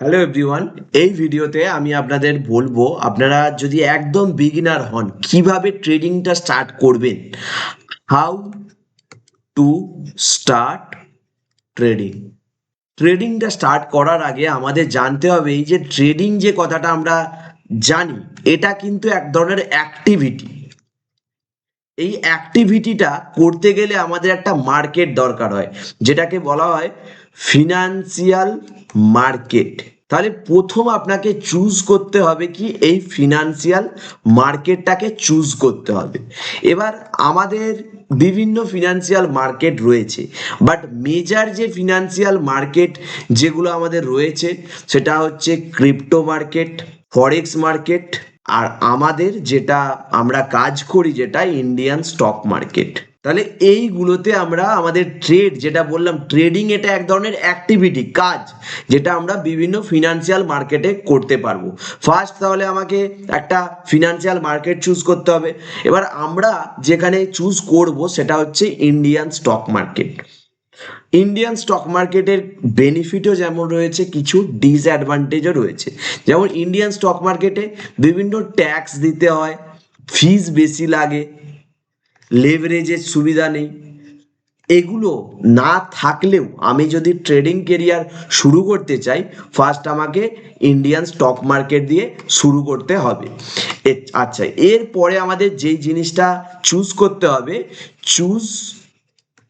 Hello everyone, এই ভিডিওতে আমি আপনাদের বলবো আপনারা যদি একদম বিগিনার হন কিভাবে ট্রেডিংটা স্টার্ট করবেন। How to start trading. ট্রেডিংটা স্টার্ট করার আগে আমাদের জানতে হবে এই যে ট্রেডিং যে কথাটা আমরা জানি, এটা কিন্তু এক ধরনের অ্যাক্টিভিটি। এই অ্যাক্টিভিটিটা করতে গেলে আমাদের একটা মার্কেট দরকার হয়, যেটাকে বলা হয় ফিনান্সিয়াল মার্কেট। তাহলে প্রথম আপনাকে চুজ করতে হবে কি, এই ফিনান্সিয়াল মার্কেটটাকে চুজ করতে হবে। এবার আমাদের বিভিন্ন ফিনান্সিয়াল মার্কেট রয়েছে, বাট মেজর যে ফিনান্সিয়াল মার্কেট যেগুলো আমাদের রয়েছে সেটা হচ্ছে ক্রিপ্টো মার্কেট, ফরেক্স মার্কেট, আর আমাদের যেটা আমরা কাজ করি যেটা ইন্ডিয়ান স্টক মার্কেট। তাহলে এইগুলোতে আমরা আমাদের ট্রেড, যেটা বললাম ট্রেডিং, এটা এক ধরনের অ্যাক্টিভিটি, কাজ, যেটা আমরা বিভিন্ন ফিনান্সিয়াল মার্কেটে করতে পারবো। ফার্স্ট তাহলে আমাকে একটা ফিনান্সিয়াল মার্কেট চুজ করতে হবে। এবার আমরা যেখানে চুজ করব সেটা হচ্ছে Indian stock market. Indian stock মার্কেটের বেনিফিটও যেমন রয়েছে, কিছু ডিসঅ্যাডভান্টেজও রয়েছে। যেমন ইন্ডিয়ান স্টক মার্কেটে বিভিন্ন ট্যাক্স দিতে হয়, ফিস বেশি লাগে, লেভারেজের সুবিধা নেই। এগুলো না থাকলেও আমি যদি ট্রেডিং কেরিয়ার শুরু করতে চাই, ফার্স্ট আমাকে ইন্ডিয়ান স্টক মার্কেট দিয়ে শুরু করতে হবে। আচ্ছা, এরপরে আমাদের যেই জিনিসটা চুজ করতে হবে, choose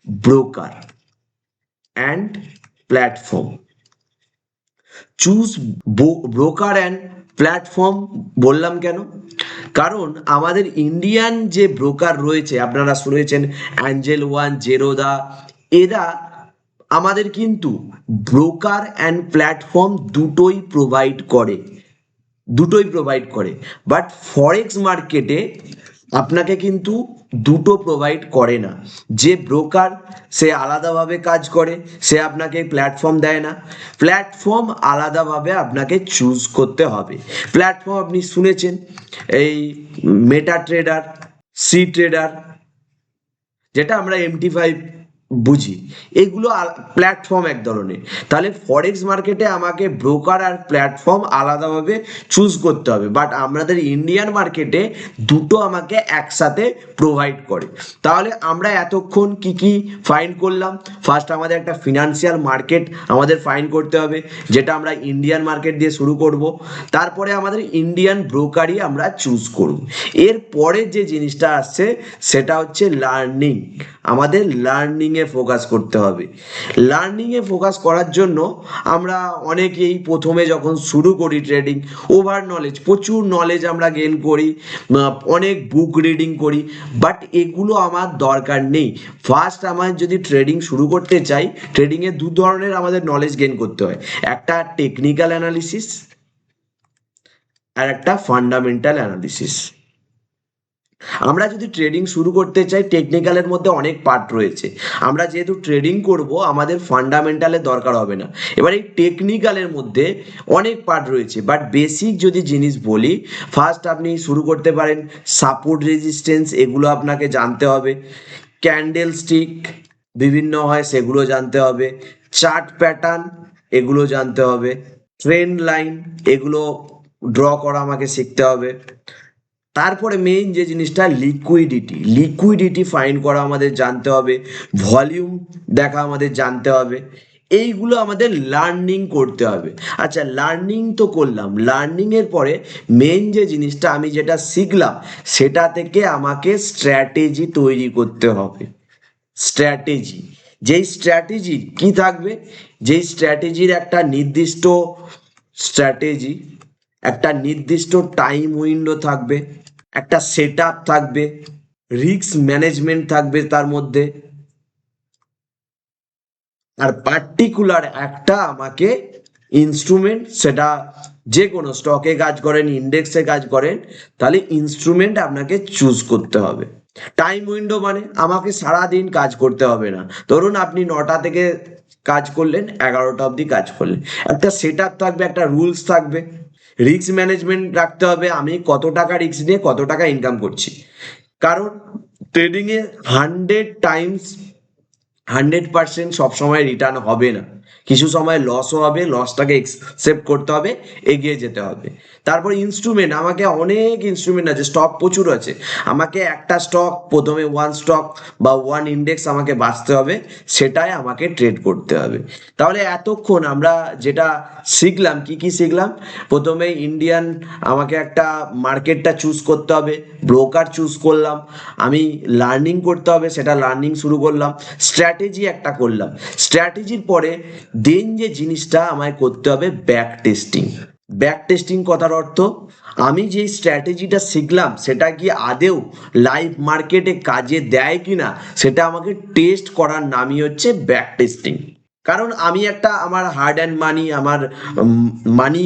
broker and platform. Choose broker and platform বললাম কেন? কারণ আমাদের ইন্ডিয়ান যে ব্রোকার রয়েছে, আপনারা শুনেছেন অ্যাঞ্জেল ওয়ান, জেরোদা, এরা আমাদের কিন্তু ব্রোকার অ্যান্ড প্ল্যাটফর্ম দুটোই প্রোভাইড করে। বাট ফরেক্স মার্কেটে আপনাকে কিন্তু দুটো প্রোভাইড করে না। যে ব্রোকার, সে আলাদাভাবে কাজ করে, সে আপনাকে প্ল্যাটফর্ম দেয় না। প্ল্যাটফর্ম আলাদাভাবে আপনাকে চুজ করতে হবে। প্ল্যাটফর্ম আপনি শুনেছেন, এই মেটা ট্রেডার, সি ট্রেডার, যেটা আমরা MT5 বুঝি, এগুলো প্ল্যাটফর্ম এক ধরনের। তাহলে ফরেক্স মার্কেটে আমাকে ব্রোকার আর প্ল্যাটফর্ম আলাদাভাবে চুজ করতে হবে, বাট আমাদের ইন্ডিয়ান মার্কেটে দুটো আমাকে একসাথে প্রোভাইড করে। তাহলে আমরা এতক্ষণ কি কি ফাইন্ড করলাম? ফার্স্ট আমাদের একটা ফিনান্সিয়াল মার্কেট আমাদের ফাইন্ড করতে হবে, যেটা আমরা ইন্ডিয়ান মার্কেট দিয়ে শুরু করব। তারপরে আমাদের ইন্ডিয়ান ব্রোকারই আমরা চুজ করব। এরপরে যে জিনিসটা আসছে সেটা হচ্ছে লার্নিং। আমাদের লার্নিংয়ে ফোকাস করতে হবে। লার্নিংয়ে ফোকাস করার জন্য আমরা অনেকেই প্রথমে যখন শুরু করি ট্রেডিং, ওভার নলেজ, প্রচুর নলেজ আমরা গেইন করি, অনেক বুক রিডিং করি, বাট এগুলো আমার দরকার নেই। ফার্স্ট আমার যদি ট্রেডিং শুরু করতে চাই, ট্রেডিংয়ে দু ধরনের আমাদের নলেজ গেইন করতে হয়, একটা টেকনিক্যাল অ্যানালিসিস আর একটা ফান্ডামেন্টাল অ্যানালিসিস। আমরা যদি ট্রেডিং শুরু করতে চাই, টেকনিক্যালের মধ্যে অনেক পার্ট রয়েছে। আমরা যেহেতু ট্রেডিং করব, আমাদের ফান্ডামেন্টালের দরকার হবে না। এবার এই টেকনিক্যালের মধ্যে অনেক পার্ট রয়েছে, বাট বেসিক যদি জিনিস বলি, ফার্স্ট আপনি শুরু করতে পারেন সাপোর্ট, রেজিস্ট্যান্স, এগুলো আপনাকে জানতে হবে। ক্যান্ডেল স্টিক বিভিন্ন হয়, সেগুলো জানতে হবে। চার্ট প্যাটার্ন, এগুলো জানতে হবে। ট্রেন্ড লাইন, এগুলো ড্র করা আমাকে শিখতে হবে। তারপরে মেইন যে জিনিসটা, লিকুইডিটি ফাইন্ড করা আমাদের জানতে হবে। ভলিউম দেখা আমাদের জানতে হবে। এইগুলো আমাদের লার্নিং করতে হবে। আচ্ছা, লার্নিং তো করলাম, লার্নিং এর পরে মেইন যে জিনিসটা আমি যেটা শিখলাম, সেটা থেকে আমাকে স্ট্র্যাটেজি তৈরি করতে হবে। স্ট্র্যাটেজি, যেই স্ট্র্যাটেজি কি থাকবে, যেই স্ট্র্যাটেজির স্ট্র্যাটেজি একটা নির্দিষ্ট টাইম উইন্ডো থাকবে, একটা সেট আপ থাকবে, রিস্ক ম্যানেজমেন্ট থাকবে তার মধ্যে, আর পার্টিকুলার একটা আমাকে ইনস্ট্রুমেন্ট, সেটা যে কোনো স্টকে কাজ করেন, ইন্ডেক্সে কাজ করেন, তাহলে ইনস্ট্রুমেন্ট আপনাকে চুজ করতে হবে। টাইম উইন্ডো মানে আমাকে সারাদিন কাজ করতে হবে না। ধরুন আপনি 9টা থেকে কাজ করলেন, 11টা অবধি কাজ করলেন। একটা সেট আপ থাকবে, একটা রুলস থাকবে। রিস্ক ম্যানেজমেন্ট রাখতে হবে, আমি কত টাকা রিস্ক নিয়ে কত টাকা ইনকাম করছি। কারণ ট্রেডিংয়ে 100% সবসময় রিটার্ন হবে না। কিছু সময় লসও হবে, লসটাকে একসেপ্ট করতে হবে, এগিয়ে যেতে হবে। তারপর ইনস্ট্রুমেন্ট, আমাকে অনেক ইনস্ট্রুমেন্ট আছে, স্টক প্রচুর আছে, আমাকে একটা স্টক প্রথমে ওয়ান স্টক বা ওয়ান ইন্ডেক্স আমাকে বাঁচতে হবে, সেটাই আমাকে ট্রেড করতে হবে। তাহলে এতক্ষণ আমরা যেটা শিখলাম, কি কি শিখলাম? প্রথমে ইন্ডিয়ান আমাকে একটা মার্কেটটা চুজ করতে হবে, ব্রোকার চুজ করলাম, আমি লার্নিং করতে হবে, সেটা লার্নিং শুরু করলাম, স্ট্র্যাটেজি একটা করলাম, স্ট্র্যাটেজির পরে দেন যে জিনিসটা আমায় করতে হবে ব্যাক টেস্টিং। ব্যাক টেস্টিং কথার অর্থ, আমি যে স্ট্র্যাটেজিটা শিখলাম সেটা কি আদেও লাইভ মার্কেটে কাজে দেয় কিনা সেটা আমাকে টেস্ট করার নামই হচ্ছে ব্যাক টেস্টিং। কারণ আমি একটা আমার হার্ড অ্যান্ড মানি, আমার মানি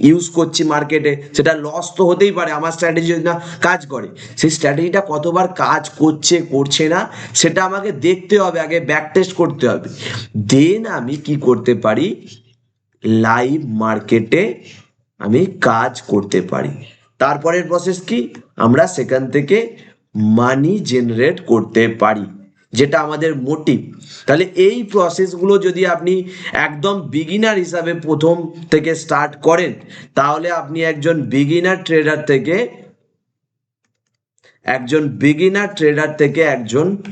ইউজ করছি মার্কেটে, সেটা লস তো হতেই পারে আমার স্ট্র্যাটেজি যদি না কাজ করে। সেই স্ট্র্যাটেজিটা কতবার কাজ করছে করছে না সেটা আমাকে দেখতে হবে, আগে ব্যাক টেস্ট করতে হবে, দেন আমি কি করতে পারি, লাইভ মার্কেটে আমি কাজ করতে পারি। তারপরের প্রসেস কি, আমরা সেখান থেকে মানি জেনারেট করতে পারি, যেটা আমাদের মোটিভ। তাহলে এই প্রসেসগুলো যদি আপনি একদম বিগিনার হিসাবে প্রথম থেকে স্টার্ট করেন, তাহলে আপনি একজন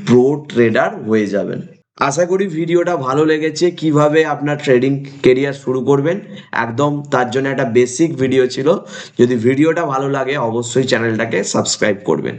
প্রো ট্রেডার হয়ে যাবেন। আশা করি ভিডিওটা ভালো লেগেছে, কিভাবে আপনার ট্রেডিং কেরিয়ার শুরু করবেন, একদম তার জন্য একটা বেসিক ভিডিও ছিল। যদি ভিডিওটা ভালো লাগে অবশ্যই চ্যানেলটাকে সাবস্ক্রাইব করবেন।